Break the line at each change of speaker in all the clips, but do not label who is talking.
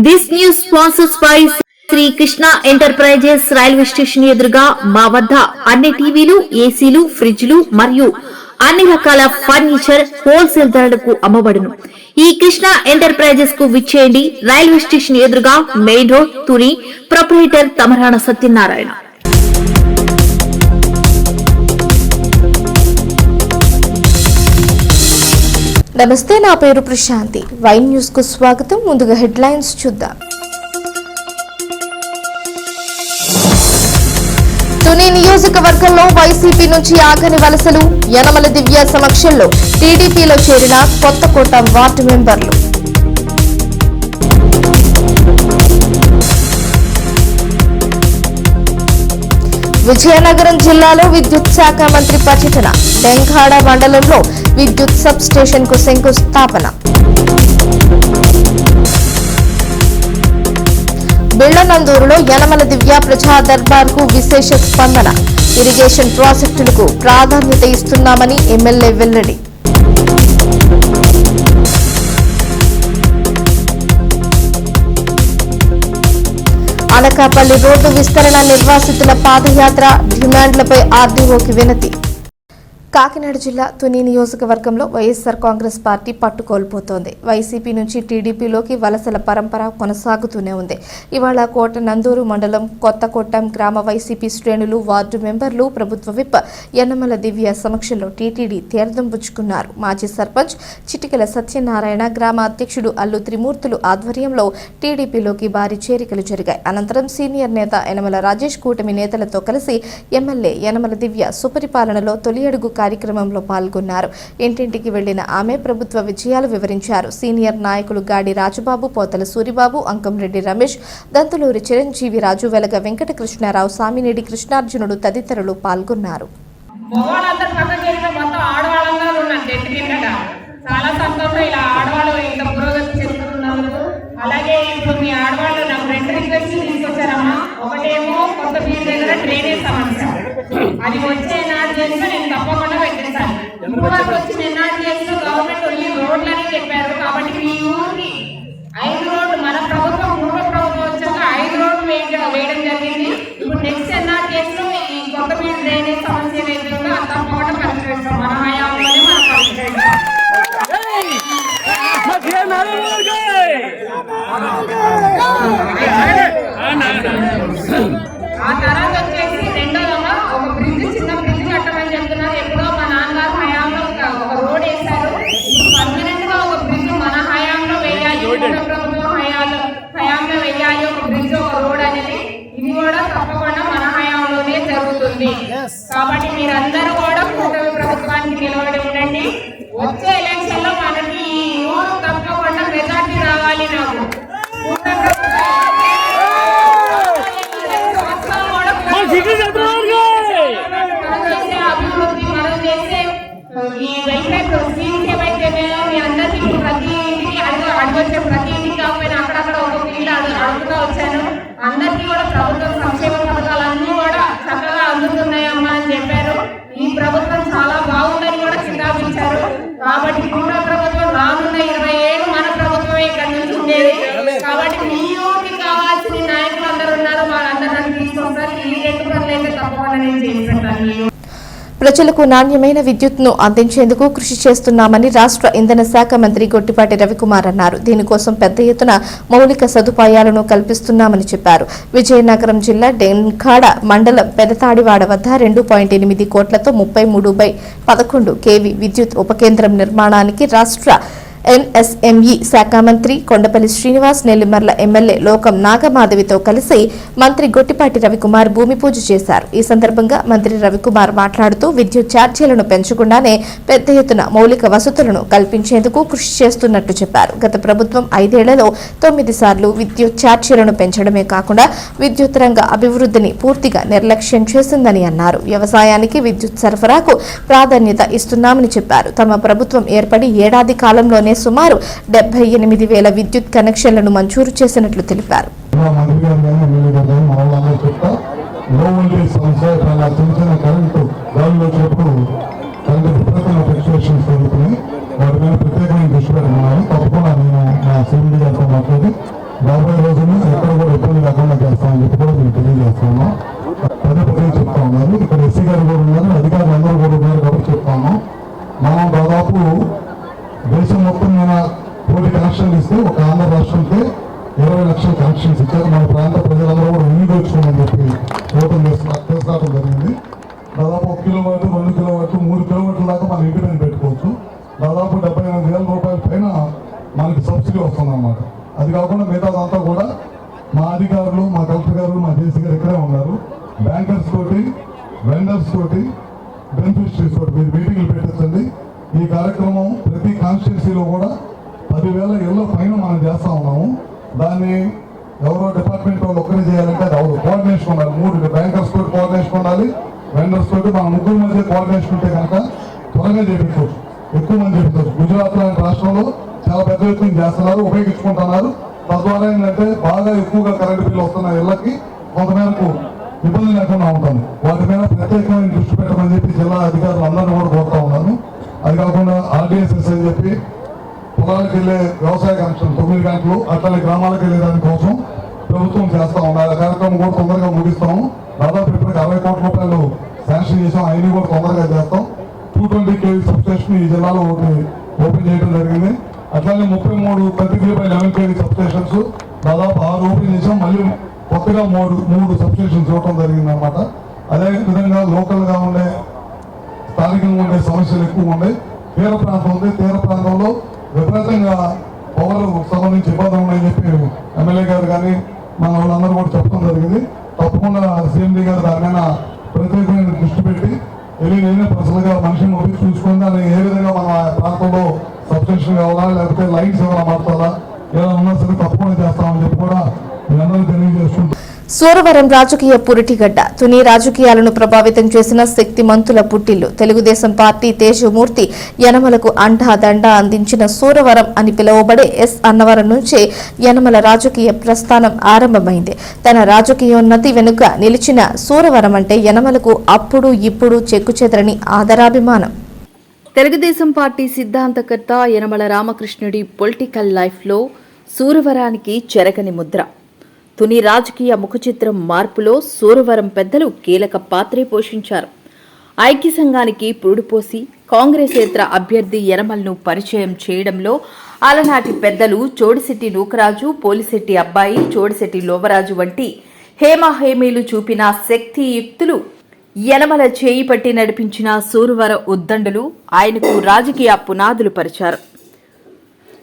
This news sponsors by Shri Krishna enterprises railway station ఎదురుగా మా వద్ద అన్ని టీవీలు, ఏసీలు, ఫ్రిడ్జ్లు మరియు అన్ని రకాల ఫర్నిచర్ హోల్సేల్ ధరలకు అమ్మబడును. ఈ కృష్ణ ఎంటర్ప్రైజెస్ కు విచ్చేయండి. రైల్వే స్టేషన్ ఎదురుగా main road, Tuni. Proprietor Tamarana Satyanarayana.
నమస్తే, నా పేరు ప్రశాంతి. వైన్ న్యూస్ కు స్వాగతం. ముందుగా హెడ్లైన్స్ చూద్దాం. తుని నియోజకవర్గంలో వైసీపీ నుంచి ఆగని వలసలు. యనమల దివ్య సమక్షంలో టీడీపీలో చేరిన కొత్తకోట వార్డు మెంబర్లు. విజయనగరం జిల్లాలో విద్యుత్ శాఖ మంత్రి పర్యటన. డెంఖాడ మండలంలో విద్యుత్ సబ్ స్టేషన్ కు శంకుస్థాపన. బిళ్లనందూరులో యనమల దివ్య ప్రజా దర్బార్ కు విశేష స్పందన. ఇరిగేషన్ ప్రాజెక్టులకు ప్రాధాన్యత ఇస్తున్నామని ఎమ్మెల్యే వెల్లడి. అనకాపల్లి రోడ్డు విస్తరణ నిర్వాసితుల పాదయాత్ర. డిమాండ్లపై ఆర్డీఓకి వినతి. కాకినాడ జిల్లా తుని నియోజకవర్గంలో వైఎస్ఆర్ కాంగ్రెస్ పార్టీ పట్టు కోల్పోతోంది. వైసీపీ నుంచి టీడీపీలోకి వలసల పరంపర కొనసాగుతూనే ఉంది. ఇవాళ కోట నందూరు మండలం కొత్తకోటం గ్రామ వైసీపీ శ్రేణులు, వార్డు మెంబర్లు ప్రభుత్వ విప్ యనమల దివ్య సమక్షంలో టీటీడీ తీర్థం పుచ్చుకున్నారు. మాజీ సర్పంచ్ చిటికెల సత్యనారాయణ, గ్రామ అధ్యక్షుడు అల్లు త్రిమూర్తులు ఆధ్వర్యంలో టీడీపీలోకి భారీ చేరికలు జరిగాయి. అనంతరం సీనియర్ నేత యనమల రాజేష్ కూటమి నేతలతో కలిసి ఎమ్మెల్యే యనమల దివ్య సుపరిపాలనలో తొలి అడుగు కార్యక్రమంలో పాల్గొన్నారు. ఇంటింటికి వెళ్లిన ఆమె ప్రభుత్వ విజయాలు వివరించారు. సీనియర్ నాయకులు గాడి రాజుబాబు, పోతల సూరిబాబు, అంకంరెడ్డి రమేష్, దంతులూరి చిరంజీవి రాజు, వెలగ వెంకటకృష్ణారావు, సామినేడి కృష్ణార్జునుడు తదితరులు పాల్గొన్నారు.
అలాగే ఇప్పుడు మీ ఆడవాళ్ళు నాకు 2 రిక్వెస్ట్లు తీసుకొచ్చారమ్మా. ఒకటేమో కొత్త బీచ్ దగ్గర డ్రైనేజ్ సమస్య, అది వచ్చే ఎన్ఆర్జీఎస్ నేను తప్పకుండా పెట్టిస్తాను. ఇప్పుడు వరకు వచ్చిన ఎన్ఆర్జీఎస్ గవర్నమెంట్ ఓన్లీ రోడ్లని చెప్పారు. కాబట్టి మీ ఊరికి 5 రోడ్లు మన ప్రభుత్వం పూర్వ ప్రభుత్వం వచ్చాక 5 రోడ్లు వేయడం జరిగింది. ఇప్పుడు నెక్స్ట్ ఎన్ఆర్జీఎస్ లో ఈ కొత్త బీచ్ డ్రైనేజ్ సమస్య ఏదైతుందో అది తప్పకుండా పరిష్కరిస్తాం. మన హయాంలోనే మనం పరిష్కరిస్తాం. ఆ తర్వాత వచ్చేసి రెండోదమ్మా, ఒక బ్రిడ్జ్, చిన్న బ్రిడ్జ్ కట్టమని చెప్తున్నారు. ఎప్పుడో మా నాన్నగారు హయాంలో ఒక రోడ్ వేశారు. ఇప్పుడు పర్మనెంట్ గా ఒక బ్రిడ్జ్ మన హయాంలో వేయాలి, ప్రభుత్వం హయాంలో వేయాలి ఒక బ్రిడ్జ్, ఒక రోడ్ అనేది. ఇది కూడా తప్పకుండా మన హయాంలోనే జరుగుతుంది. కాబట్టి మీరందరూ కూడా కూటమి ప్రభుత్వానికి నిలబడి ఉండండి. వచ్చే ఎలక్షన్ లో మనకి ఈ ఊరు తప్పకుండా మెజార్టీ రావాలి. నాకు అభివృద్ధి మనం చేసే ఈ వైఫై స్కీమ్స్ ఏవైతే మీ అందరికీ ప్రతి ఇంటికి అడగొచ్చే, ప్రతి ఇంటికి కాకపోయినా అక్కడక్కడ ఒక ఇల్లు అడుగుతూ వచ్చాను. అందరికీ కూడా ప్రభుత్వ సంక్షేమ పథకాలన్నీ కూడా చక్కగా అందుతున్నాయమ్మా అని చెప్పారు. ఈ ప్రభుత్వం చాలా బాగుందని కూడా కితాబించారు. కాబట్టి కూడా ప్రభుత్వం రానున్న 20 ఏళ్ళు మన ప్రభుత్వమే ఇక్కడ నుంచి ఉండేది. కాబట్టి మీ ఊరికి కావాల్సిన నాయకులు అందరూ ఉన్నారు, వాళ్ళందరూ తీసుకొస్తారు. ఈ 2 పనులు అయితే తప్పకుండా నేను చేసి పెట్టాను.
ప్రజలకు నాణ్యమైన విద్యుత్ను అందించేందుకు కృషి చేస్తున్నామని రాష్ట్ర ఇంధన శాఖ మంత్రి గొట్టిపాటి రవికుమార్ అన్నారు. దీనికోసం పెద్ద ఎత్తున మౌలిక సదుపాయాలను కల్పిస్తున్నామని చెప్పారు. విజయనగరం జిల్లా డెంఖాడ మండలం పెదతాడివాడ వద్ద 2.8 కోట్లతో 33/11 kV విద్యుత్ ఉపకేంద్రం నిర్మాణానికి రాష్ట్ర ఎన్ఎస్ఎంఈ శాఖ మంత్రి కొండపల్లి శ్రీనివాస్, నెల్లిమర్ల ఎమ్మెల్యే లోకం నాగమాధవితో కలిసి మంత్రి గొట్టిపాటి రవికుమార్ భూమి పూజ చేశారు. ఈ సందర్భంగా మంత్రి రవికుమార్ మాట్లాడుతూ విద్యుత్ ఛార్జీలను పెంచకుండానే పెద్ద ఎత్తున మౌలిక వసతులను కల్పించేందుకు కృషి చేస్తున్నట్టు చెప్పారు. గత ప్రభుత్వం 5 ఏళ్లలో 9 సార్లు విద్యుత్ ఛార్జీలను పెంచడమే కాకుండా విద్యుత్ రంగ అభివృద్ధిని పూర్తిగా నిర్లక్ష్యం చేసిందని అన్నారు. వ్యవసాయానికి విద్యుత్ సరఫరాకు ప్రాధాన్యత ఇస్తున్నామని చెప్పారు. తమ ప్రభుత్వం ఏర్పడి ఏడాది కాలంలోనే సుమారు 78,000 విద్యుత్ కనెక్షన్లను మంజూరు చేసినట్లు తెలిపారు.
వాటి మీద ప్రత్యేకమైన దృష్టి పెడుతున్నాను. తప్పకుండా నేను నా సీఎండీ గారితో మాట్లాడి రాబోయే రోజుల్లో ఎక్కడ కూడా ఇబ్బంది లేకుండా చేస్తామని చెప్పి కూడా మేము తెలియజేస్తున్నాం. పదే పదే చెప్తా ఉన్నారు. ఇక్కడ ఎస్సీ గారు కూడా ఉన్నారు, అధికారులు అందరూ కూడా ఉన్నారు కాబట్టి చెప్తాము. మనం దాదాపు దేశం మొత్తం మీద 10 కనెక్షన్లు ఇస్తే ఒక ఆంధ్ర రాష్ట్రంకి 20 లక్షల కనెక్షన్స్ ఇచ్చారు. మన ప్రాంత ప్రజలందరూ కూడా వినియోగించుకోమని చెప్పి ఓపెన్ తీసుకురావడం జరిగింది. దాదాపు 1 కిలోమీటర్, 2 కిలోమీటర్లు, 3 కిలోమీటర్ల దాకా మనం ఇంటి పైన పెట్టుకోవచ్చు. దాదాపు 78,000 రూపాయల పైన మనకి సబ్సిడీ వస్తుందన్నమాట. అది కాకుండా మిగతాదంతా కూడా మా అధికారులు, మా కలెక్టర్ గారు, మా జేసీ గారు ఇక్కడే ఉన్నారు. బ్యాంకర్స్ తోటి, వెండర్స్ తోటి, బెనిఫిషరీస్ తోటి మీరు మీటింగ్లు పెట్టించండి. ఈ కార్యక్రమం ప్రతి కాన్స్టిట్యున్సీలో కూడా 10,000 ఇళ్ళ పైన మనం చేస్తా ఉన్నాము. దాన్ని ఎవరో డిపార్ట్మెంట్ వాళ్ళు ఒక్కరే చేయాలంటే అది ఎవరు కోఆర్డినేషన్ ఉండాలి. 3 బ్యాంకర్స్ తోటి కోఆర్డినేషన్ ఉండాలి, వెండర్స్ తోటి మన ముగ్గురు మధ్య కోఆర్డినేషన్ ఉంటే కనుక త్వరగా చేపించవచ్చు, ఎక్కువ మంది చేపించవచ్చు. గుజరాత్ లాంటి రాష్ట్రంలో చాలా పెద్ద ఎత్తున చేస్తున్నారు, ఉపయోగించుకుంటున్నారు. తద్వారా ఏంటంటే బాగా ఎక్కువగా కరెంటు బిల్లు వస్తున్న ఇళ్లకి కొంతమేరకు ఇబ్బంది లేకుండా ఉంటుంది. వాటి మీద ప్రత్యేకమైన దృష్టి పెట్టమని చెప్పి జిల్లా అధికారులు అందరినీ కూడా కోరుతా ఉన్నాను. అది కాకుండా RDSS అని చెప్పి పొలాలకు వెళ్ళే వ్యవసాయ కనెక్షన్ 9 గంటలు అట్లనే గ్రామాలకు వెళ్ళే దానికోసం ప్రభుత్వం చేస్తా ఉన్నారు. ఆ కార్యక్రమం కూడా తొందరగా ముగిస్తాము. దాదాపు ఇప్పటికి 60 కోట్ల రూపాయలు శాంక్షన్ చేసాం. అవన్నీ కూడా తొందరగా చేస్తాం. 220 kV సబ్స్టేషన్ ఈ జిల్లాలో ఓపెన్ చేయడం జరిగింది. అట్లానే 33 11 kV సబ్స్టేషన్స్ దాదాపు 6 ఓపెన్ చేసాం. మళ్ళీ కొత్తగా 3 సబ్స్టేషన్స్ ఇవ్వడం జరిగింది అనమాట. అదేవిధంగా లోకల్గా ఉండే స్థానికంగా ఉండే సమస్యలు ఎక్కువ ఉండే తీర ప్రాంతం ఉంది. తీర ప్రాంతంలో విపరీతంగా పవర్ సంబంధించి ఇబ్బందులు ఉన్నాయని చెప్పి ఎమ్మెల్యే గారు కానీ మన వాళ్ళందరూ కూడా చెప్పడం జరిగింది. తప్పకుండా CMD గారు దాని మీద ప్రత్యేకమైన దృష్టి పెట్టి నేనే పర్సనల్గా మనిషిని ఒప్పి చూసుకుని దాన్ని ఏ విధంగా మన ప్రాంతంలో సబ్స్టేషన్ కావాలా, లేకపోతే లైట్స్ ఏమైనా మార్చాలా, ఏదైనా ఉన్నా సరే తప్పకుండా చేస్తామని చెప్పి కూడా మీ అందరూ తెలియజేసుకుంటాం.
సూరవరం రాజకీయ పురిటిగడ్డ. తుని రాజకీయాలను ప్రభావితం చేసిన శక్తిమంతుల పుట్టిల్లు. తెలుగుదేశం పార్టీ తేజమూర్తి యనమలకు అండాదండ అందించిన సూరవరం అని పిలువబడే అన్నవరం నుంచే యనమల రాజకీయ ప్రస్థానం ఆరంభమైంది. తన రాజకీయోన్నతి వెనుక నిలిచిన సూరవరం అంటే యనమలకు అప్పుడు ఇప్పుడు చెక్కుచెదరని ఆదరాభిమానం.
తెలుగుదేశం పార్టీ సిద్ధాంతకర్త యనమల రామకృష్ణుడి పొలిటికల్ లైఫ్లో సూరవరానికి చెరగని ముద్ర. తుని రాజకీయ ముఖచిత్రం మార్పులో సూరవరం పెద్దలు కీలక పాత్రే పోషించారు. ఐక్య సంఘానికి పురుడుపోసి కాంగ్రెసేతర అభ్యర్థి యనమలను పరిచయం చేయడంలో అలనాటి పెద్దలు చోడిశెట్టి నూకరాజు, పోలిశెట్టి అబ్బాయి, చోడిశెట్టి లోవరాజు వంటి హేమహేమీలు చూపిన శక్తియుక్తులు యనమల చేయి పట్టి నడిపించిన సూరవర ఉద్దండులు ఆయనకు రాజకీయ పునాదులు పరిచారు.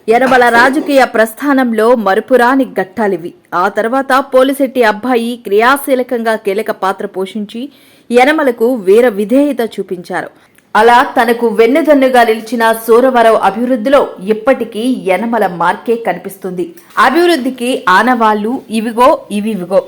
యనమల రాజకీయ ప్రస్థానంలో మరుపురాని ఘట్టాలివి. ఆ తర్వాత పోలిశెట్టి అబ్బాయి క్రియాశీలకంగా కీలక పాత్ర పోషించి యనమలకు వీర విధేయత చూపించారు. అలా తనకు వెన్నుదన్నుగా నిలిచిన సూరవరం అభివృద్ధిలో ఇప్పటికీ యనమల మార్కే కనిపిస్తుంది. అభివృద్ధికి ఆనవాళ్లు ఇవిగో ఇవిగో.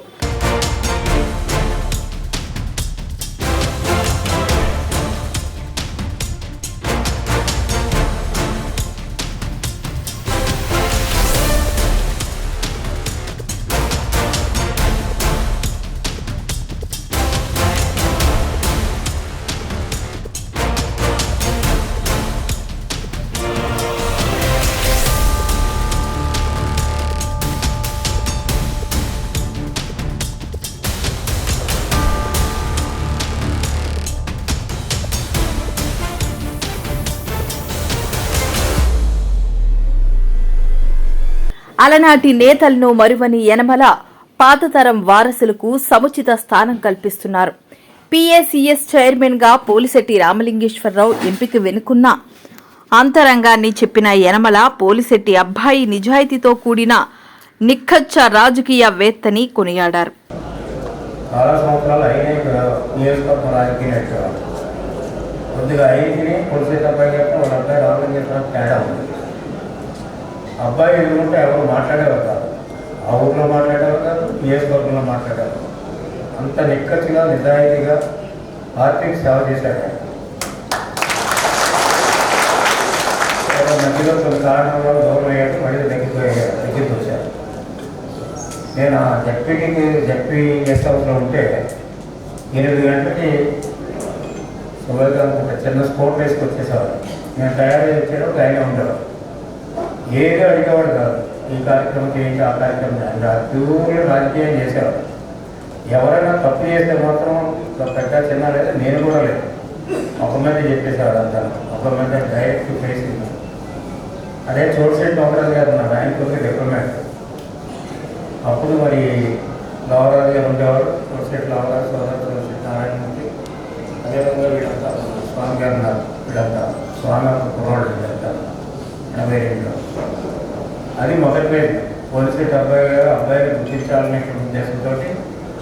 అలనాటి నేతలను మరువని యనమల పాతతరం వారసులకు సముచిత స్థానం కల్పిస్తున్నారు. PACS చైర్మన్ గా పోలిశెట్టి రామలింగేశ్వరరావు ఎంపిక వెనుకున్న అంతరంగాన్ని చెప్పిన యనమల పోలిశెట్టి అబ్బాయి నిజాయితీతో కూడిన నిక్కచ్చ రాజకీయవేత్తని కొనియాడారు.
అబ్బాయి ఎదుగుంటే ఎవరు మాట్లాడేవారు కాదు, ఆ ఊర్లో మాట్లాడేవారు కాదు, నియోజకవర్గంలో మాట్లాడేవారు. అంత నిక్కచ్చిగా నిజాయితీగా పార్టీకి సేవ చేశాడు. మధ్యలో కొన్ని కారణాల వల్ల దూరం అయ్యాడు, మళ్ళీ దగ్గరికి వచ్చారు. నేను ఆ జడ్పీ గెస్ట్ హౌస్లో ఉంటే 8 గంటలకి సుభాగా చిన్న స్పోర్ట్ వేసుకు వచ్చేసేవాడు. నేను తయారు చేసేటప్పుడు ఆయన ఉండేవాడు. ఏదో అడిగేవాడు కాదు, ఈ కార్యక్రమం చేయండి, ఆ కార్యక్రమం చేయండి. ప్యూర్గా రాజకీయం చేసేవారు. ఎవరైనా తప్పు చేస్తే మాత్రం పెద్ద చిన్న లేదు, నేను కూడా లేదు, ఒక మీద చెప్పేసేవాడు అంతా, ఒక మీద డైరెక్ట్ ఫేసింగ్. అదే చోటుశెట్టి నోకరాజు గారు ఉన్నారు, ఆయన కొద్దిగా డిప్లొమాట్. అప్పుడు మరి గౌరరాజు గారు ఉండేవాడు, చోటుశెట్టి గౌరరాజు, చోటుశెట్టి నారాయణమూర్తి, అదేవిధంగా వీళ్ళంతా స్వామి గారు ఉన్నారు, వీళ్ళంతా స్వామి యొక్క కుర్రాళ్ళు వీళ్ళంతా 82లో. అది మొదటి పేరు. పోలీసు అబ్బాయి గారు అబ్బాయిని గుర్తించాలనే ఉద్దేశంతో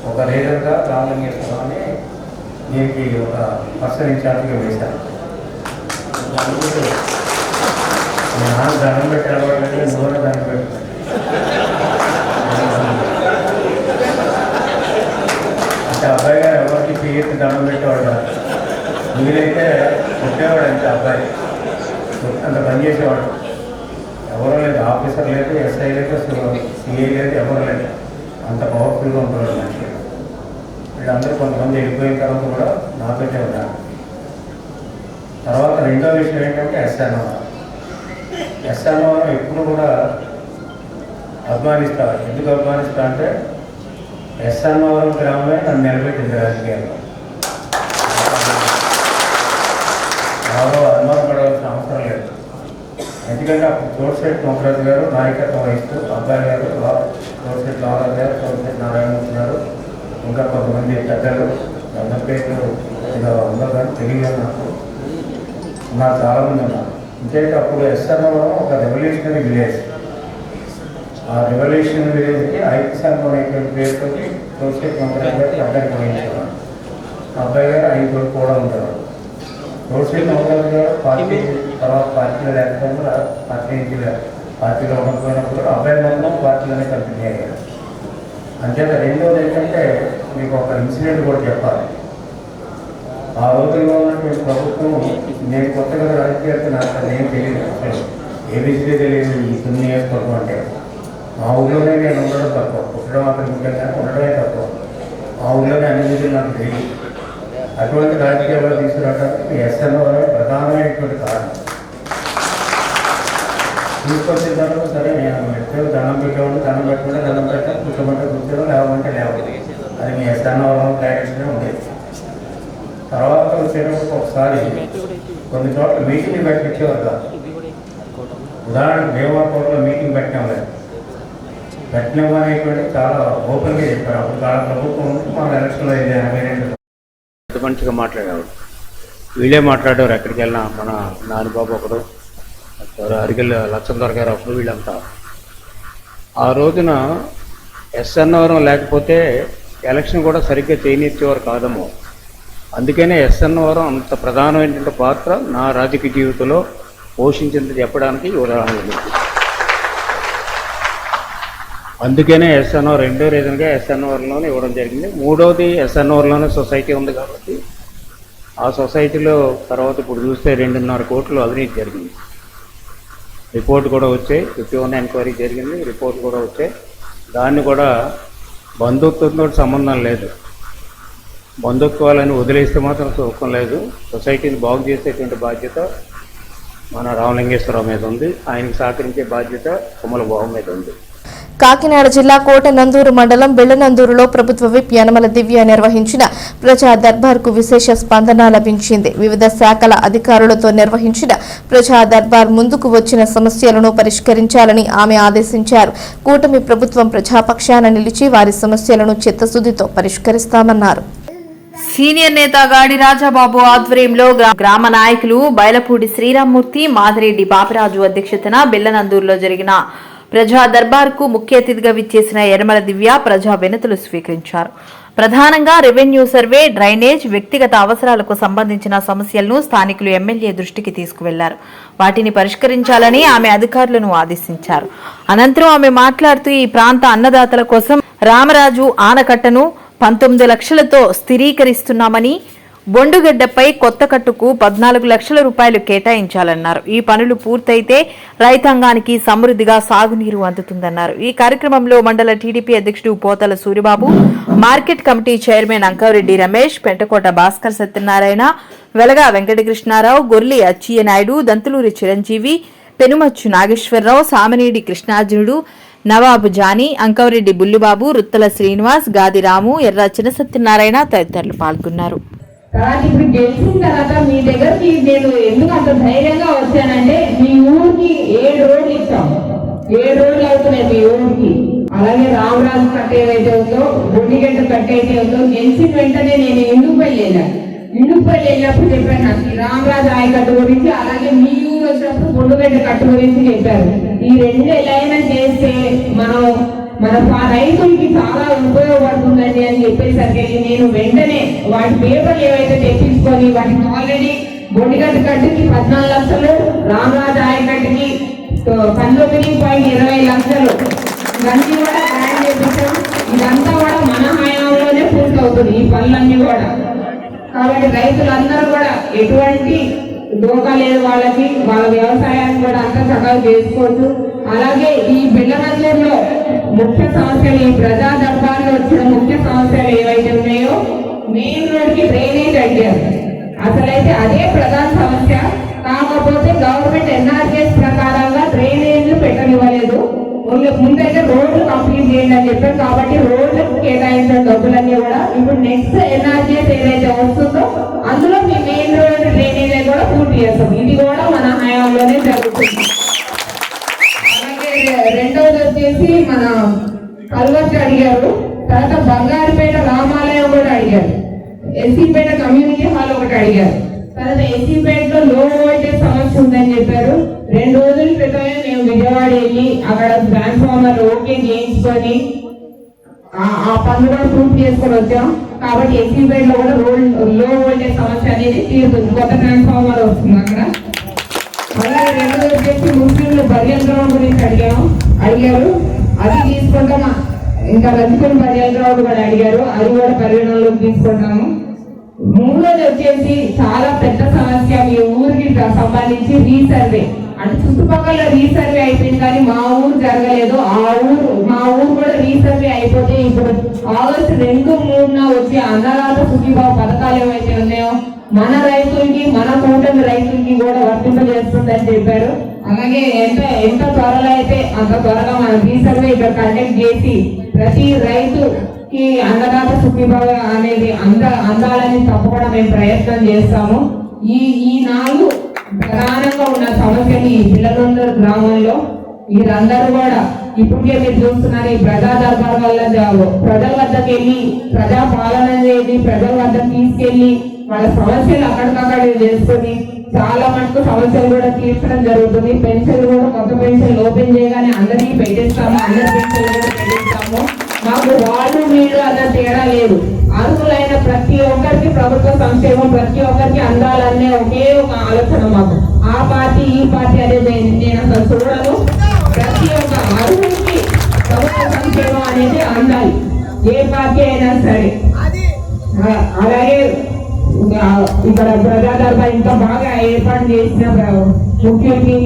ఒక రీజన్గా రామలింగేశ్వరాన్ని దీనికి ఒక పర్సన్ ఇన్ఛార్జ్గా వేశారు. నాన్న దండం పెట్టాడు, నూనె దండం పెట్టాడు. అంటే అబ్బాయి గారు ఎవరికి పిఎస్సి దండం పెట్టేవాడు కాదు, వీలైతే కొట్టేవాడు. అంటే అబ్బాయి అంత పని చేసేవాడు. ఎవరు లేదు, ఆఫీసర్ లేదు, ఎస్ఐ లేదు, సిఐ లేదు, ఎవరు లేదు. అంత పవర్ఫుల్గా ఉంటారు మనిషి. వీళ్ళందరూ కొంతమంది వెళ్ళిపోయిన తర్వాత కూడా నాతోటే ఉన్నారు. తర్వాత రెండో విషయం ఏంటంటే ఎస్ఎన్ఓ ఎప్పుడు కూడా అభిమానిస్తారు. ఎందుకు అభిమానిస్తా అంటే ఎస్ఎన్ఓవరం గ్రామమే నన్ను నిలబెట్టింది రాజకీయాల్లో. ఎవరో అనుమానపడవలసిన అవసరం లేదు. ఎందుకంటే అప్పుడు చోటుశెట్టి నోకరాజు గారు నాయకత్వం వహిస్తూ, అబ్బాయి గారు చోటుశెట్టి నోకరాజు గారు, చోటుశెట్టి నారాయణమూర్తి గారు, ఇంకా కొంతమంది పెద్దలు, అందరి పేర్లు ఇలా ఉండదు కానీ తెలియదు నాకు చాలామంది ఉన్నారు. ఇంకైతే అప్పుడు ఎస్ఎన్ఓవరం ఒక రెవల్యూషనరీ విలేజ్. ఆ రెవల్యూషనరీ విలేజ్కి ఐక్య సంఘం అనేటువంటి పేరుతో చోటుశెట్టి నోకరాజు గారికి అబ్బాయికి వహించేవారు. అబ్బాయి గారు 5 రోజులు కూడా ఉంటారు. చోటుశెట్టి నోకరాజు గారు పార్టీ తర్వాత పార్టీలో లేకపోయినా పార్టీలో ఉండకపోయినప్పుడు అబ్బాయి మొత్తం పార్టీలోనే కంటిన్యూ అయ్యారు. అంచేత రెండోది ఏంటంటే మీకు ఒక ఇన్సిడెంట్ కూడా చెప్పాలి. ఆ రోజుల్లో ఉన్నటువంటి ప్రభుత్వం, నేను కొత్తగా రాజకీయాలతో నాకు అదేం తెలియదు, ఏబిసిడీ తెలియదు. ఈ 9 నియోజకవర్గం అంటే మా ఊళ్ళోనే నేను ఉండడం తక్కువ, పుట్టడం అక్కడ ముఖ్యంగా ఉండడమే తక్కువ. మా ఊళ్ళోనే అన్ని విధులు నాకు తెలియదు. అటువంటి రాజకీయాల్లో తీసుకురావడానికి ఎస్ఎన్ఓ ప్రధానమైనటువంటి కారణం. తీసుకొచ్చిన తర్వాత సరే నేను ఎప్పుడు దండం పెట్టేవాళ్ళు, దండం పెట్టుకుంటే దండం పెట్టాలి, కూర్చోమంటే కూర్చోవడం, లేవమంటే లేవదు. అది మీ ఎస్ఎన్ఓ డైరెక్షనే ఉండేది. తర్వాత వచ్చేటప్పుడు ఒకసారి కొన్ని చోట్ల మీటింగ్ పెట్టించేవారు కాదు. ఉదాహరణకు దేవాపూర్లో మీటింగ్ పెట్టినాం లేదు, పెట్టినామనేటువంటి చాలా ఓపెన్గా చెప్పారు. అప్పుడు చాలా ప్రభుత్వం మన ఎలక్షన్లో 82 మంచిగా మాట్లాడేవాడు. వీళ్ళే మాట్లాడారు ఎక్కడికి వెళ్ళినా. మన నానిబాబు ఒకడు, అరికెళ్ళ లచ్చందర్ గారు అప్పుడు వీళ్ళంతా. ఆ రోజున ఎస్ఎన్ఓవరం లేకపోతే ఎలక్షన్ కూడా సరిగ్గా చేయనిచ్చేవారు కాదమ్మో. అందుకనే ఎస్ఎన్ఓవరం అంత ప్రధానమైనటువంటి పాత్ర నా రాజకీయ జీవితంలో పోషించింది చెప్పడానికి ఉదాహరణ ఉంది. అందుకనే ఎస్ఎన్ఓ రెండో రీజన్గా ఎస్ఎన్ఓవరంలోనే ఇవ్వడం జరిగింది. మూడవది ఎస్ఎన్ఓవరంలోనే సొసైటీ ఉంది కాబట్టి ఆ సొసైటీలో తర్వాత ఇప్పుడు చూస్తే 2.5 కోట్లు అవినీతి జరిగింది. రిపోర్ట్ కూడా వచ్చాయి, 51 ఎంక్వైరీ జరిగింది, రిపోర్ట్ కూడా వచ్చాయి. దాన్ని కూడా బంధుత్వంతో సంబంధం లేదు, బంధుత్వాలను వదిలేస్తే మాత్రం సుఖం లేదు. సొసైటీని బాగు చేసేటువంటి బాధ్యత మన రామలింగేశ్వరరావు మీద ఉంది, ఆయనకు సహకరించే బాధ్యత కొమ్మల బాబు మీద ఉంది.
కాకినాడ జిల్లా కోటనందూరు మండలం బెళ్లనందూరులో ప్రభుత్వ విప్ యనమల దివ్య నిర్వహించిన ప్రజా దర్బార్కు విశేష స్పందన లభించింది. వివిధ శాఖల అధికారులతో నిర్వహించిన ప్రజా దర్బార్ ముందుకు వచ్చిన సమస్యలను పరిష్కరించాలని ఆమె ఆదేశించారు. కూటమి ప్రభుత్వం ప్రజాపక్షాన నిలిచి వారి సమస్యలను చిత్తశుద్ధితో పరిష్కరిస్తామన్నారు.
సీనియర్ నేత గాడి రాజాబాబు ఆధ్వర్యంలో గ్రామ నాయకులు బైలపూడి శ్రీరామ్మూర్తి, మాదిరెడ్డి బాపిరాజు అధ్యక్షతన బెళ్లనందూరులో జరిగిన ప్రజా దర్బార్కు ముఖ్య అతిథిగా విచ్చేసిన యనమల దివ్య ప్రజా వినతులు స్వీకరించారు. ప్రధానంగా రెవెన్యూ సర్వే, డ్రైనేజ్, వ్యక్తిగత అవసరాలకు సంబంధించిన సమస్యలను స్థానికులు ఎమ్మెల్యే దృష్టికి తీసుకువెళ్లారు. వాటిని పరిష్కరించాలని ఆమె అధికారులను ఆదేశించారు. అనంతరం ఆమె మాట్లాడుతూ ఈ ప్రాంత అన్నదాతల కోసం రామరాజు ఆనకట్టను 19 లక్షలతో స్థిరీకరిస్తున్నామని, బొండుగడ్డపై కొత్త కట్టుకు 14 లక్షల రూపాయలు కేటాయించాలన్నారు. ఈ పనులు పూర్తయితే రైతాంగానికి సమృద్ధిగా సాగునీరు అందుతుందన్నారు. ఈ కార్యక్రమంలో మండల టీడీపీ అధ్యక్షుడు Pothala Suribabu, market committee chairman Ankavareddy Ramesh, Pentakota Bhaskar Satyanarayana, Velaga Venkatakrishnarao, Gorli Achiyya Naidu, Dantuluri Chiranjeevi,
Penumacchu Nageswararao, Saminedi Krishnarjunudu, Nawab Jani, Ankavareddy Bullibabu, Ruttala Srinivas, Gadi Ramu, ఎర్ర చిన్నసత్యనారాయణ తదితరులు పాల్గొన్నారు.
తర్వాత ఇప్పుడు గెలిచిన తర్వాత మీ దగ్గరికి నేను ఎందుకు అంత ధైర్యంగా వచ్చానంటే మీ ఊరికి 7 రోడ్లు ఇచ్చాం. 7 రోడ్లు అవుతున్నాయి మీ ఊరికి. అలాగే రామరాజు కట్ట ఏదైతే ఉందో, బొండిగడ్డ కట్ట అయితే ఉందో, గెలిచిన వెంటనే నేను ఇండుపల్లి వెళ్ళినప్పుడు చెప్పాను నాకు రామరాజు ఆయకట్టు గురించి, అలాగే మీ ఊరు వచ్చినప్పుడు బొండుగడ్డ కట్టు గురించి చెప్పారు. ఈ 2 ఎలా చేస్తే మన రైతులకి చాలా ఉపయోగపడుతుందండి అని చెప్పేసరికి నేను వెంటనే వాటి పేపర్లు ఏవైతే తెప్పించుకొని వాటికి ఆల్రెడీ బొండిగడ్డ కట్టుకి 14 లక్షలు, రామరాజు ఆయకట్టుకి 19.20 లక్షలు ఇవన్నీ కూడా ప్లాన్ చేపించాం. ఇదంతా కూడా మన హయాంలోనే పూర్తి అవుతుంది ఈ పనులన్నీ కూడా. కాబట్టి రైతులందరూ కూడా ఎటువంటి దోకా లేదు వాళ్ళకి, వాళ్ళ వ్యవసాయాన్ని కూడా అంతా చక్కగా చేసుకోవచ్చు. అలాగే ఈ బిల్లనందూరులో ముఖ్య సమస్యలు, ఈ ప్రజా దర్బార్లో వచ్చిన ముఖ్య సమస్యలు ఏవైతే ఉన్నాయో, మెయిన్ రోడ్ కి డ్రైనేజ్ అడిగారు. అసలైతే అదే ప్రధాన సమస్య. కాకపోతే గవర్నమెంట్ ఎన్ఆర్జీఎస్ ప్రకారంగా డ్రైనేజ్ పెట్టనివ్వలేదు. ముందైతే రోడ్లు కంప్లీట్ చేయండి అని చెప్పారు. కాబట్టి రోడ్లకు కేటాయించిన డబ్బులన్నీ కూడా ఇప్పుడు నెక్స్ట్ ఎన్ఆర్జీఎస్ ఏదైతే వస్తుందో అందులో మీ మెయిన్ రోడ్ డ్రైనేజ్ కూడా పూర్తి చేస్తాం. ఇది కూడా మన హయాంలోనే జరుగుతుంది. అలాగే రెండవది వచ్చేసి మన కల్వర్ట్ అడిగారు. తర్వాత బంగారుపేట రామాలయం కూడా అడిగారు. ఎస్సీపేట కమ్యూనిటీ హాల్ ఒకటి అడిగారు. తర్వాత ఎస్సీపేటలో లో వోల్టేజ్ సమస్య ఉందని చెప్పారు. 2 రోజుల క్రితమే మేము విజయవాడ వెళ్ళి అక్కడ ట్రాన్స్ఫార్మర్ ఓకే చేయించుకొని ఆ పనులు కూడా పూర్తి చేసుకొని వచ్చాం. కాబట్టి ఎస్సీపేటలో కూడా లో వోల్టేజ్ సమస్య అనేది తీరుతుంది. కొత్త ట్రాన్స్ఫార్మర్ వస్తుంది అక్కడ. అలాగే రెండోది వచ్చేసి ముస్లింలు బరియల్ గ్రౌండ్ గురించి అడిగారు. అది తీసుకుంటాం. ఇంకా రజకులు బరియల్ గ్రౌండ్ కూడా అడిగారు. అది కూడా పరిగణనలోకి తీసుకుంటాము. మూడోది వచ్చేసి చాలా పెద్ద సమస్య మీ ఊరికి సంబంధించి రీసర్వే. అంటే చుట్టుపక్కల రీసర్వే అయిపోయింది కానీ మా ఊరు జరగలేదు. మా ఊరు కూడా రీసర్వే అయిపోతే ఇప్పుడు ఆగస్టు 2, 3 వచ్చే అన్నదాత సుఖీభావ పథకాలు ఏవైతే ఉన్నాయో మన రైతులకి, మన కూటమి రైతులకి కూడా వర్తింపజేస్తుందని చెప్పారు. అలాగే ఎంత త్వరలో అయితే అంత త్వరగా మనం రీసర్వే ఇక్కడ కండక్ట్ చేసి ప్రతి రైతుకి అన్నదాత సుఖీభావ అనేది అందాలని తప్పకుండా మేము ప్రయత్నం చేస్తాము. ఈ 4 ప్రధానంగా ఉన్న సమస్యలు ఈ బిల్లనందూరు గ్రామంలో మీరందరూ కూడా ఇప్పటికే మీరు చూస్తున్నారు. ఈ ప్రజా దర్బార్ వల్ల ప్రజల వద్దకు వెళ్ళి ప్రజా పాలన చేసి ప్రజల వద్దకు తీసుకెళ్లి వాళ్ళ సమస్యలు అక్కడికక్కడ చేసుకొని చాలా మటుకు సమస్యలు కూడా తీర్చడం జరుగుతుంది. పెన్షన్లు కూడా కొత్త పెన్షన్లు ఓపెన్ చేయగానే అందరికీ పెట్టేస్తాము. అందరి పెన్షన్లు కూడా పెట్టేస్తాము. మాకు వాళ్ళు వీళ్ళు అన్న తేడా లేదు. అర్హులైన ప్రతి ఒక్కరికి ప్రభుత్వ సంక్షేమం ప్రతి ఒక్కరికి అందాలనే ఒకే ఒక ఆలోచన మాకు. ఆ పార్టీ ఈ పార్టీ అనేది నేను అసలు చూడను. ప్రతి ఒక్క అర్హులకి ప్రభుత్వ సంక్షేమం అనేది అందాలి, ఏ పార్టీ అయినా సరే. అలాగే ఇక్కడ ప్రజా దర్బార్ ఇంకా బాగా ఏర్పాటు చేసిన ముఖ్యమంత్రి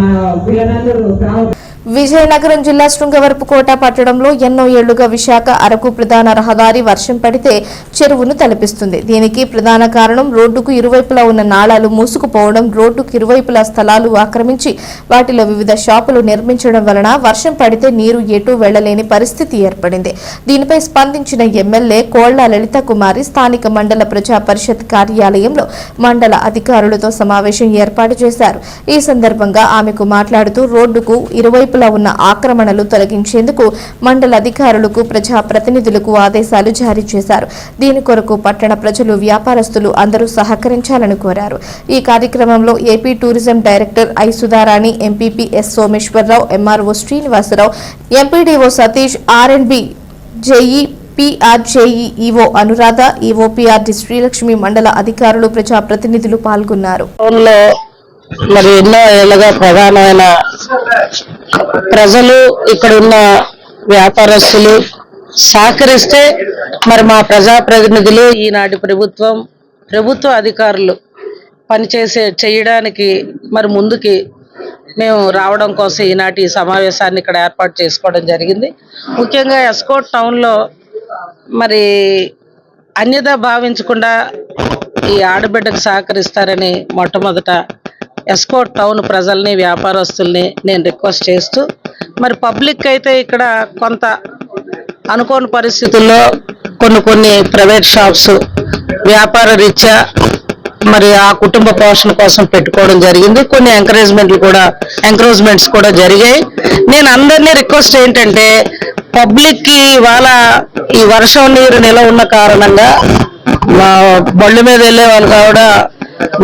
మన బిల్లనందూరు
విజయనగరం జిల్లా శృంగవరపుకోట పట్టణంలో ఎన్నో ఏళ్లుగా విశాఖ అరకు ప్రధాన రహదారి వర్షం పడితే చెరువును తలపిస్తుంది. దీనికి ప్రధాన కారణం రోడ్డుకు ఇరువైపులా ఉన్న నాళాలు మూసుకుపోవడం. రోడ్డుకు ఇరువైపులా స్థలాలు ఆక్రమించి వాటిలో వివిధ షాపులు నిర్మించడం వలన వర్షం పడితే నీరు ఎటూ వెళ్లలేని పరిస్థితి ఏర్పడింది. దీనిపై స్పందించిన ఎమ్మెల్యే కోళ్ల లలిత కుమారి స్థానిక మండల ప్రజా పరిషత్ కార్యాలయంలో మండల అధికారులతో సమావేశం ఏర్పాటు చేశారు. ఈ సందర్భంగా ఆమెకు మాట్లాడుతూ రోడ్డుకు ఇరువైపు ఉన్న ఆక్రమణలు తొలగించేందుకు మండల అధికారులకు ప్రజా ప్రతినిధులకు ఆదేశాలు జారీ చేశారు. దీని కొరకు పట్టణ ప్రజలు వ్యాపారస్తులు అందరూ సహకరించాలని కోరారు. ఈ కార్యక్రమంలో AP tourism director I Sudharani, MPP S Someswararao, MRO Srinivasarao, MPDO Satish, R and B JE PRJE EO Anuradha, EOPRD Srilakshmi, మండల అధికారులు, ప్రజా ప్రతినిధులు పాల్గొన్నారు.
మరి ఎన్నో ఏళ్ళుగా ప్రధానమైన ప్రజలు ఇక్కడ ఉన్న వ్యాపారస్తులు సహకరిస్తే మరి మా ప్రజాప్రతినిధులు ఈనాటి ప్రభుత్వ అధికారులు చేయడానికి మరి ముందుకి మేము రావడం కోసం ఈనాటి సమావేశాన్ని ఇక్కడ ఏర్పాటు చేసుకోవడం జరిగింది. ముఖ్యంగా ఎస్కోట్ టౌన్లో మరి అన్యదా భావించకుండా ఈ ఆడబిడ్డకు సహకరిస్తారని మొట్టమొదట ఎస్కోట్ టౌన్ ప్రజల్ని వ్యాపారస్తుల్ని నేను రిక్వెస్ట్ చేస్తూ, మరి పబ్లిక్ అయితే ఇక్కడ కొంత అనుకోని పరిస్థితుల్లో కొన్ని ప్రైవేట్ షాప్స్ వ్యాపార రీత్యా మరి ఆ కుటుంబ పోషణ కోసం పెట్టుకోవడం జరిగింది. కొన్ని ఎంకరేజ్మెంట్స్ కూడా జరిగాయి. నేను అందరినీ రిక్వెస్ట్ ఏంటంటే, పబ్లిక్ కి ఇవాళ ఈ వర్షం నీరు నిలవ ఉన్న కారణంగా బళ్ళు మీద వెళ్ళే వాళ్ళు కూడా,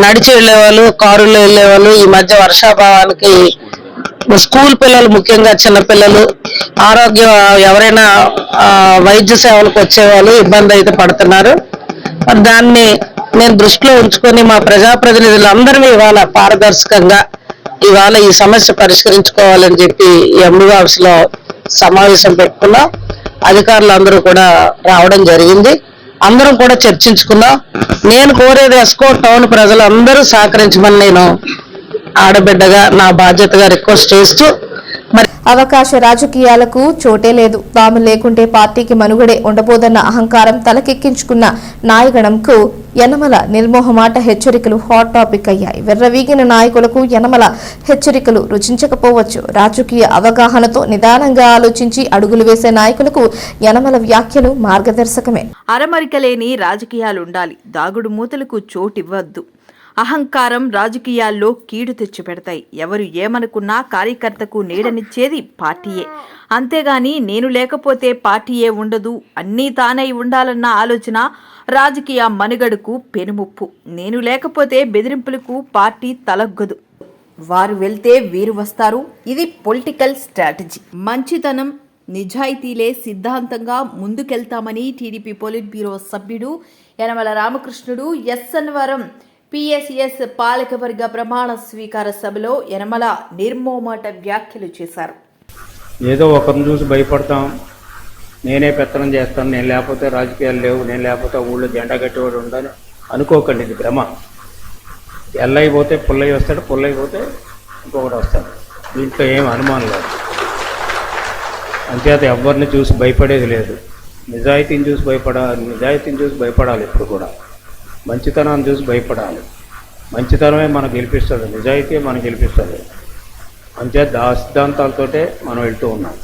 నడిచి వెళ్ళేవాళ్ళు, కారుల్లో వెళ్ళేవాళ్ళు, ఈ మధ్య వర్షాభావానికి స్కూల్ పిల్లలు, ముఖ్యంగా చిన్నపిల్లలు, ఆరోగ్యం ఎవరైనా వైద్య సేవలకు వచ్చేవాళ్ళు ఇబ్బంది అయితే పడుతున్నారు. మరి దాన్ని నేను దృష్టిలో ఉంచుకొని మా ప్రజాప్రతినిధులందరినీ ఇవాళ పారదర్శకంగా ఇవాళ ఈ సమస్య పరిష్కరించుకోవాలని చెప్పి ఎంఈఓ ఆఫీస్ లో సమావేశం పెట్టుకున్నాం. అధికారులు అందరూ కూడా రావడం జరిగింది. అందరం కూడా చర్చించుకున్నాం. నేను కోరేది ఎస్కోట్ టౌన్ ప్రజలందరూ సహకరించమని నేను ఆడబిడ్డగా నా బాధ్యతగా రిక్వెస్ట్ చేస్తూ, మరి
అవకాశ రాజకీయాలకు చోటే లేదు, తాము లేకుంటే పార్టీకి మనుగడే ఉండబోదన్న అహంకారం తలకెక్కించుకున్న నాయగణంకు యనమల నిర్మోహమాట హెచ్చరికలు హాట్ టాపిక్ అయ్యాయి. వెర్రవీగిన నాయకులకు యనమల హెచ్చరికలు రుచించకపోవచ్చు. రాజకీయ అవగాహనతో నిదానంగా ఆలోచించి అడుగులు వేసే నాయకులకు యనమల వ్యాఖ్యలు మార్గదర్శకమే.
అరమరికలేని రాజకీయాలుండాలి. దాగుడు మూతలకు చోటివ్వద్దు. అహంకారం రాజకీయాల్లో కీడు తెచ్చిపెడతాయి. ఎవరు ఏమనుకున్నా కార్యకర్తకు నీడనిచ్చేది పార్టీయే. అంతేగాని నేను లేకపోతే పార్టీయే ఉండదు, అన్నీ తానై ఉండాలన్న ఆలోచన రాజకీయ మనుగడకు పెనుముప్పు. నేను లేకపోతే బెదిరింపులకు పార్టీ తలగ్గదు. వారు వెళ్తే వీరు వస్తారు. ఇది పొలిటికల్ స్ట్రాటజీ. మంచితనం, నిజాయితీలే సిద్ధాంతంగా ముందుకెళ్తామని టీడీపీ పొలిట్ బ్యూరో సభ్యుడు యనమల రామకృష్ణుడు ఎస్ఎన్వరం పిఎస్ఎస్ పాలకవర్గ ప్రమాణ స్వీకార సభలో యనమల నిర్మోహమాట వ్యాఖ్యలు చేశారు.
ఏదో ఒకరిని చూసి భయపడతాం, నేనే పెత్తనం చేస్తాను, నేను లేకపోతే రాజకీయాలు లేవు, నేను లేకపోతే ఊళ్ళో జెండా కట్టేవాడు ఉండాలి అనుకోకండి. ఇది భ్రమ. ఎల్లయిపోతే పుల్లయ్య వస్తాడు, పుల్లయిపోతే ఇంకొకటి వస్తాడు. దీంట్లో ఏం అనుమానం లేదు. అంచేత ఎవరిని చూసి భయపడేది లేదు. నిజాయితీని చూసి భయపడాలి. ఎప్పుడు కూడా మంచితనాన్ని చూసి భయపడాలి. మంచితనమే మనకు గెలిపిస్తుంది, నిజాయితీ మనకు గెలిపిస్తుంది. అంచేత ఆ సిద్ధాంతాలతోటే మనం వెళ్తూ ఉన్నాం.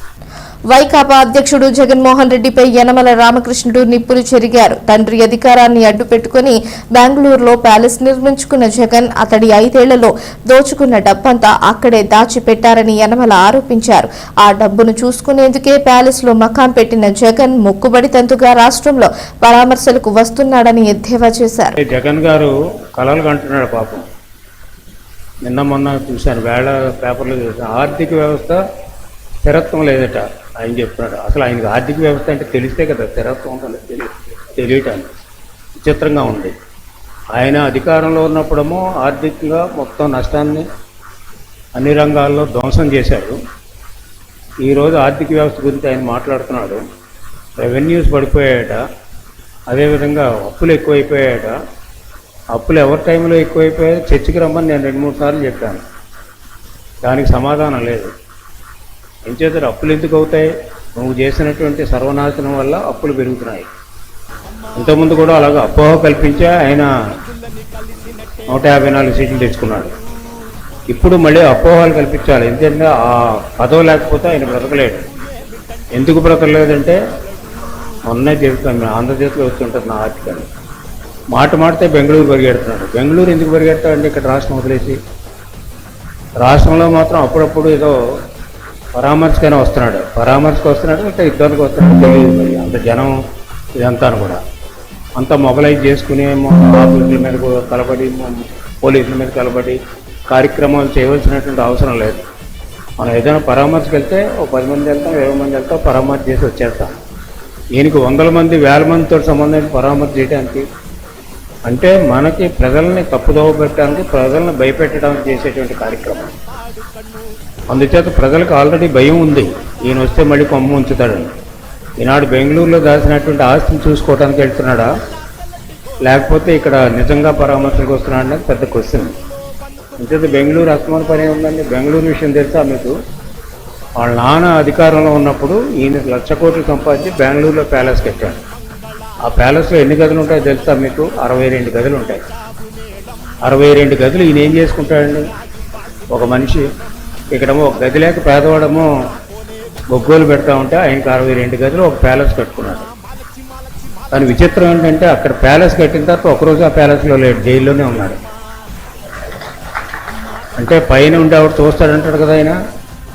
వైకాపా అధ్యక్షుడు జగన్మోహన్ రెడ్డిపై యనమల రామకృష్ణుడు నిప్పులు చెరిగారు. తండ్రి అధికారాన్ని అడ్డు పెట్టుకుని బెంగళూరులో ప్యాలెస్ నిర్మించుకున్న జగన్ అతడి 5 ఏళ్లలో దోచుకున్న డబ్బంతా అక్కడే దాచిపెట్టారని యనమల ఆరోపించారు. ఆ డబ్బును చూసుకునేందుకే ప్యాలెస్ లో మకాం పెట్టిన జగన్ మొక్కుబడి తంతుగా రాష్ట్రంలో పరామర్శలకు వస్తున్నాడని ఎద్దేవా చేశారు.
జగన్ గారు కలలు కంటున్నాడు పాపం. నిన్న మొన్న చూశాను, వేళ పేపర్లో చూశాను. ఆర్థిక వ్యవస్థ స్థిరత్వం లేదట ఆయన చెప్తున్నాడు. అసలు ఆయనకి ఆర్థిక వ్యవస్థ అంటే తెలిస్తే కదా స్థిరత్వం ఉంటుంది, తెలియటానికి విచిత్రంగా ఉంది. ఆయన అధికారంలో ఉన్నప్పుడేమో ఆర్థికంగా మొత్తం నష్టాన్ని అన్ని రంగాల్లో ధ్వంసం చేశాడు. ఈరోజు ఆర్థిక వ్యవస్థ గురించి ఆయన మాట్లాడుతున్నాడు. రెవెన్యూస్ పడిపోయాయట, అదేవిధంగా అప్పులు ఎక్కువైపోయాయట. అప్పులు ఎవరి టైంలో ఎక్కువైపోయాయో చర్చకి రమ్మని నేను 2-3 సార్లు చెప్పాను. దానికి సమాధానం లేదు. ఎంచేత అప్పులు ఎందుకు అవుతాయి? నువ్వు చేసినటువంటి సర్వనాశనం వల్ల అప్పులు పెరుగుతున్నాయి. ఇంతకుముందు కూడా అలాగే అపోహ కల్పించే ఆయన 154 సీట్లు తెచ్చుకున్నాడు. ఇప్పుడు మళ్ళీ అపోహలు కల్పించాలి. ఎందుకంటే ఆ పదవి లేకపోతే ఆయన బ్రతకలేడు. ఎందుకు బ్రతకలేదంటే మొన్నే చెబుతాను, ఆంధ్రప్రదేశ్లో వస్తుంటుంది నా ఆర్టికల్. మాటితే బెంగళూరు పరిగెడుతున్నాడు. బెంగళూరు ఎందుకు పరిగెడతాడంటే ఇక్కడ రాష్ట్రం వదిలేసి, రాష్ట్రంలో మాత్రం అప్పుడప్పుడు ఏదో పరామర్శకైనా వస్తున్నాడు. అంటే యుద్ధానికి వస్తున్నాడు తెలియదు. మరి అంత జనం ఇదంతా కూడా అంతా మొబలైజ్ చేసుకుని ఆఫీసుల మీద కలబడి, పోలీసుల మీద కలబడి కార్యక్రమాలు చేయవలసినటువంటి అవసరం లేదు. మనం ఏదైనా పరామర్శకు వెళ్తే 10 మంది వెళ్తాం, 20 మంది వెళ్తాం, పరామర్శ చేసి వచ్చేస్తాం. ఈయనకి 100 మంది 1000 మందితో సంబంధించి పరామర్శ చేయడానికి అంటే మనకి ప్రజల్ని తప్పుదోవ పెట్టడానికి, ప్రజల్ని భయపెట్టడానికి చేసేటువంటి కార్యక్రమం. అందుచేత ప్రజలకు ఆల్రెడీ భయం ఉంది, ఈయన వస్తే మళ్ళీ కొమ్మ ఉంచుతాడని. ఈనాడు బెంగళూరులో దాచినటువంటి ఆస్తిని చూసుకోవడానికి వెళ్తున్నాడా, లేకపోతే ఇక్కడ నిజంగా పరామర్శలకు వస్తున్నాడని పెద్ద క్వశ్చన్. అంచేత బెంగళూరు అస్తమాన పని ఉందండి. బెంగళూరు విషయం తెలుసా మీకు? వాళ్ళ నాన్న అధికారంలో ఉన్నప్పుడు ఈయన 1,00,000 కోట్లు సంపాదించి బెంగళూరులో ప్యాలెస్ కట్టాడు. ఆ ప్యాలెస్లో ఎన్ని గదులు ఉంటాయో తెలుసా మీకు? 62 గదులు ఉంటాయి. 62 గదులు ఈయన ఏం చేసుకుంటాడండి? ఒక మనిషి ఇక్కడేమో ఒక గది లేక పేదవాడేమో బొగ్గోలు పెడతా ఉంటే ఆయనకి 62 గదులు ఒక ప్యాలెస్ కట్టుకున్నాడు. కానీ విచిత్రం ఏంటంటే అక్కడ ప్యాలెస్ కట్టిన తర్వాత ఒకరోజు ఆ ప్యాలెస్లో లేడు, జైల్లోనే ఉన్నాడు. అంటే పైన ఉండి ఆవిడ చూస్తాడంటాడు కదా ఆయన,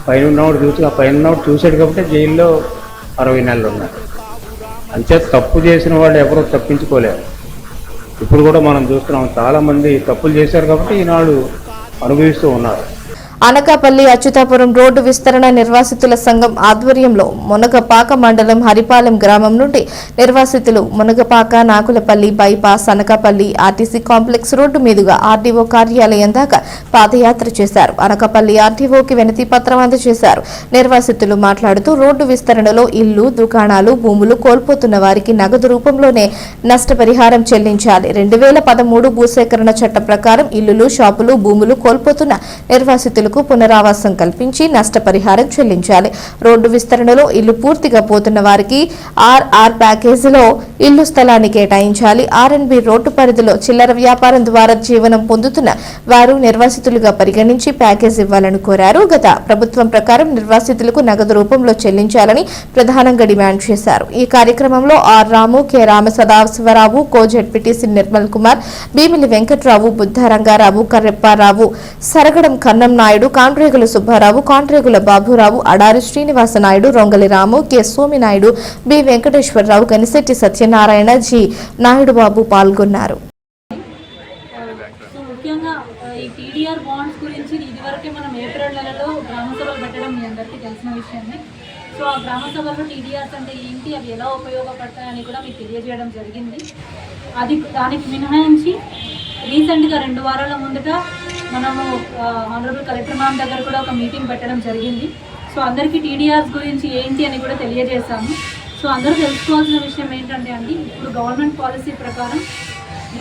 పైన ఉన్నవాడు చూసి ఆ పైన ఉన్నవాడు చూశాడు కాబట్టి జైల్లో 60 నెలలు ఉన్నాడు. అంతే తప్పు చేసిన వాళ్ళు ఎవరూ తప్పించుకోలేరు. ఇప్పుడు కూడా మనం చూస్తున్నాం, చాలామంది తప్పులు చేశారు కాబట్టి ఈనాడు అనుభవిస్తూ ఉన్నారు.
అనకాపల్లి అచ్యుతాపురం రోడ్డు విస్తరణ నిర్వాసితుల సంఘం ఆధ్వర్యంలో మునగపాక మండలం హరిపాలెం గ్రామం నుండి నిర్వాసితులు Munagapaka Nakulapalli bypass Anakapalli RTC complex road మీదుగా ఆర్డీఓ కార్యాలయం దాకా పాదయాత్ర చేశారు. అనకాపల్లి ఆర్డీఓకి వినతి పత్రం అందజేశారు. నిర్వాసితులు మాట్లాడుతూ రోడ్డు విస్తరణలో ఇల్లు, దుకాణాలు, భూములు కోల్పోతున్న వారికి నగదు రూపంలోనే నష్టపరిహారం చెల్లించాలి. 2013 భూసేకరణ చట్టం ప్రకారం ఇల్లులు, షాపులు, భూములు కోల్పోతున్న నిర్వాసితులు పునరావాసం కల్పించి నష్టపరిహారం చెల్లించాలి. రోడ్డు విస్తరణలో ఇల్లు పూర్తిగా పోతున్న వారికి ఆర్ఆర్ ప్యాకేజీలో ఇల్లు స్థలాన్ని కేటాయించాలి. ఆర్ఎన్బి రోడ్డు పరిధిలో చిల్లర వ్యాపారం ద్వారా జీవనం పొందుతున్న వారు నిర్వాసితులుగా పరిగణించి ప్యాకేజ్ ఇవ్వాలని కోరారు. గత ప్రభుత్వం ప్రకారం నిర్వాసితులకు నగదు రూపంలో చెల్లించాలని ప్రధానంగా డిమాండ్ చేశారు. ఈ కార్యక్రమంలో R Ramu, K Ramasadasivarao, co ZPTC Nirmal Kumar, Bheemili Venkatrao, Buddharangarao, Karrepparao, Saragadam Kannam Naidu, Kandregula Subbarao, Kandregula Baburao, Adari Srinivasa Naidu, Rongali Ramu, K Sominaidu, B Venkateswararao, Ganisetti Satyanarayana, G Naidu Babu పాల్గొన్నారు.
ముఖ్యంగా ఈ టీడీఆర్ బాండ్స్ గురించి ఇదివరకే మనం ఏప్రిల్ నెలలో గ్రామ సభలు పెట్టడం మీ అందరికీ తెలిసిన విషయమే. సో ఆ గ్రామ సభలో టీడీఆర్స్ అంటే ఏంటి, అవి ఎలా ఉపయోగపడతాయని కూడా మీకు తెలియజేయడం జరిగింది. దానికి మినహాయించి రీసెంట్గా 2 వారాల ముందుట మనము ఆనరబుల్ కలెక్టర్ మ్యామ్ దగ్గర కూడా ఒక మీటింగ్ పెట్టడం జరిగింది. సో అందరికీ టీడీఆర్స్ గురించి ఏంటి అని కూడా తెలియజేశాము. సో అందరూ తెలుసుకోవాల్సిన విషయం ఏంటంటే అండి, ఇప్పుడు గవర్నమెంట్ పాలసీ ప్రకారం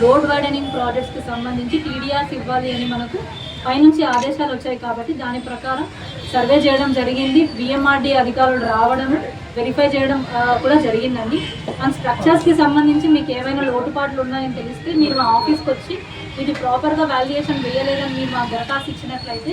రోడ్ వైడనింగ్ ప్రాజెక్ట్స్కి సంబంధించి టీడీఆర్స్ ఇవ్వాలి అని మనకు పైనుంచి ఆదేశాలు వచ్చాయి. కాబట్టి దాని ప్రకారం సర్వే చేయడం జరిగింది. బిఎంఆర్డీ అధికారులు రావడం, వెరిఫై చేయడం కూడా జరిగిందండి. మన స్ట్రక్చర్స్కి సంబంధించి మీకు ఏమైనా లోటుపాట్లు ఉన్నాయని తెలిస్తే మీరు మా ఆఫీస్కి వచ్చి ఇది ప్రాపర్గా వాల్యుయేషన్ వేయలేదని మీరు మాకు దరఖాస్తు ఇచ్చినట్లయితే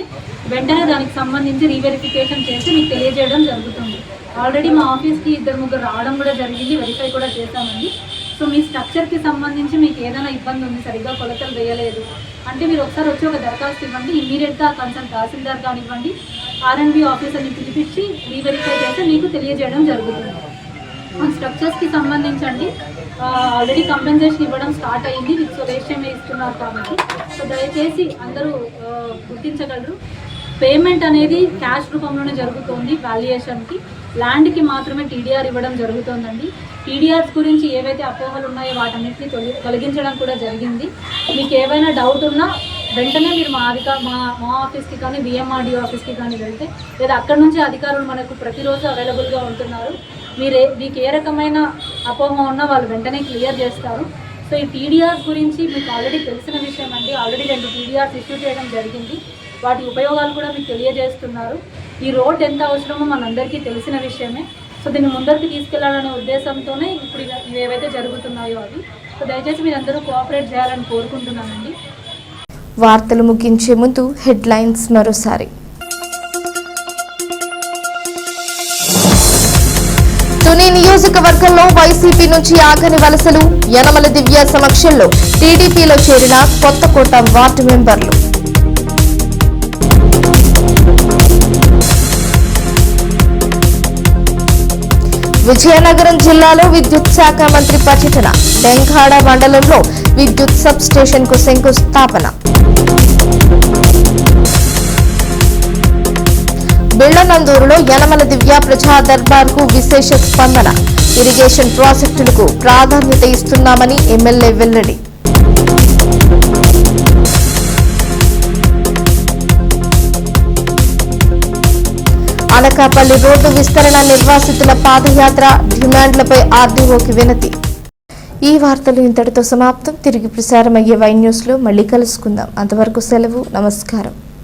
వెంటనే దానికి సంబంధించి రీవెరిఫికేషన్ చేసి మీకు తెలియజేయడం జరుగుతుంది. ఆల్రెడీ మా ఆఫీస్కి 2-3 రావడం కూడా జరిగింది, వెరిఫై కూడా చేశామండి. సో మీ స్ట్రక్చర్కి సంబంధించి మీకు ఏదైనా ఇబ్బంది ఉంది, సరిగ్గా కొలతలు వేయలేదు అంటే మీరు ఒకసారి వచ్చి ఒక దరఖాస్తు ఇవ్వండి. ఇమీడియట్గా కన్సర్న్ తహసీల్దార్ కానివ్వండి, ఆర్ఎన్బి ఆఫీసర్ని పిలిపించి రీవెరిఫై చేసి మీకు తెలియజేయడం జరుగుతుంది. మన స్ట్రక్చర్స్కి సంబంధించండి ఆల్రెడీ కంపెన్సేషన్ ఇవ్వడం స్టార్ట్ అయ్యింది, విత్ సొల్యూషన్ ఇస్తున్నారు. కాబట్టి సో దయచేసి అందరూ గుర్తించగలరు, పేమెంట్ అనేది క్యాష్ రూపంలోనే జరుగుతుంది. వాల్యుయేషన్కి ల్యాండ్కి మాత్రమే టీడీఆర్ ఇవ్వడం జరుగుతుందండి. టీడీఆర్స్ గురించి ఏవైతే అపోహలు ఉన్నాయో వాటన్నిటిని తొలగించడం కూడా జరిగింది. మీకు ఏవైనా డౌట్ ఉన్నా వెంటనే మీరు మా ఆఫీస్కి కానీ బిఎంఆర్డీ ఆఫీస్కి కానీ వెళ్తే, లేదా అక్కడి నుంచి అధికారులు మనకు ప్రతిరోజు అవైలబుల్గా ఉంటున్నారు. మీకు ఏ రకమైన అపోహ ఉన్నా వాళ్ళు వెంటనే క్లియర్ చేస్తారు. సో ఈ టీడీఆర్స్ గురించి మీకు ఆల్రెడీ తెలిసిన విషయం అండి. ఆల్రెడీ 2 టీడీఆర్స్ ఇష్యూ చేయడం జరిగింది. వాటి ఉపయోగాలు కూడా మీకు తెలియజేస్తున్నారు. ఈ రోడ్ ఎంత అవసరమో మనందరికీ తెలిసిన విషయమే. సో దీన్ని ముందరికి తీసుకెళ్లాలనే ఉద్దేశంతోనే ఇప్పుడు ఏవైతే జరుగుతున్నాయో అవి. సో దయచేసి మీరందరూ కోఆపరేట్ చేయాలని కోరుకుంటున్నానండి.
వార్తలు ముగించే ముందు హెడ్లైన్స్ మరోసారి. తుని నియోజకవర్గంలో వైసీపీ నుంచి ఆగని వలసలు, యనమల దివ్య సమక్షంలో టీడీపీలో చేరిన కొత్తకోట వార్డు మెంబర్లు. విజయనగరం జిల్లాలో విద్యుత్ శాఖ మంత్రి పర్యటన, డెంకాడ మండలంలో విద్యుత్ సబ్ స్టేషన్ కు శంకుస్థాపన. బిళ్లనందూరులో యనమల దివ్య ప్రజా దర్బార్ కు విశేష స్పందన, ఇరిగేషన్ ప్రాజెక్టులకు ప్రాధాన్యత ఇస్తున్నామని ఎమ్మెల్యే వెల్లడి. అనకాపల్లి రోడ్డు విస్తరణ నిర్వాసితుల పాదయాత్ర, డిమాండ్లపై ఆర్డీఓకి వినతి. ఈ వార్తలు ఇంతటితో సమాప్తం. తిరిగి ప్రసారమయ్యే వై న్యూస్ లో మళ్ళీ కలుసుకుందాం. అంతవరకు సెలవు, నమస్కారం.